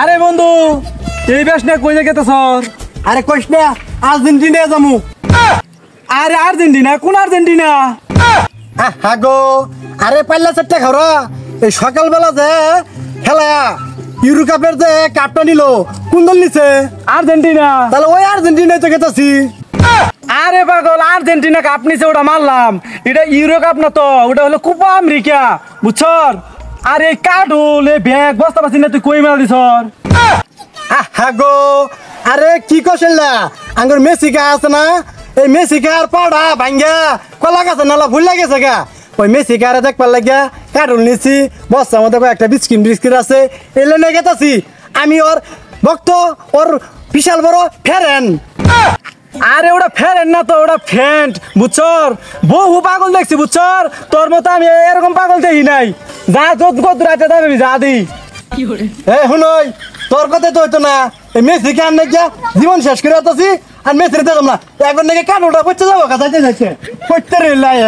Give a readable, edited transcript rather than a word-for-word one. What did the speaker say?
আরে বন্ধু এই বেশ না কই জায়গাতে সর? আরে কইস না আর্জেন্টিনা যামু। আরে আর্জেন্টিনা? কোন আর্জেন্টিনা? হাগো আরে পাল্লা চারটা খাওয়া এই সকালবেলা যে খেলা ইউরো কাপের যে কাপটা নিল কোন দল নিছে? আর্জেন্টিনা। তাহলে ওই আর্জেন্টিনায় তো গেতাছি। আরে পাগল আর্জেন্টিনা কাপ নিছে ওটা মারলাম, এটা ইউরো কাপ না তো, ওটা হলো কোপা আমেরিকা বুঝছর। আর এই কাঠুল এই ব্যাগ বস্তা পাচ্ছি না, তুই কই মাল দিছর? হাগো আরে কি কৌশল্যা আঙ্গুর মেসিকা আছে না, এই মেসিকার পাড়া ভাঙ্গা কলা গাছে নালা ভুল লাগেছে গা, ওই মেসিকারে দেখবার লাগিয়া কার্টুন নিছি, বস্তার মধ্যে একটা বিস্কিট আছে এলে নিয়ে গেতাছি। আমি ওর ভক্ত, ওর বিশাল বড় ফেরেন। আরে ওটা ফ্যান না তো, ওটা ফ্যান্ট বুঝছর। বহু পাগল দেখছি বুঝছর, তোর মতো আমি এরকম পাগল দেখি নাই। যা যত কত রাতে যাবে যা দি। এ শুনই তোর কথা তো হইতো না, এই মেসিকে আন নাকি জীবন শেষ করে আসছি আর মেসির দেখলাম না, এখন নাকি কার্টুনটা পড়তে যাবো কাছে যাচ্ছে পড়তে রে লাই।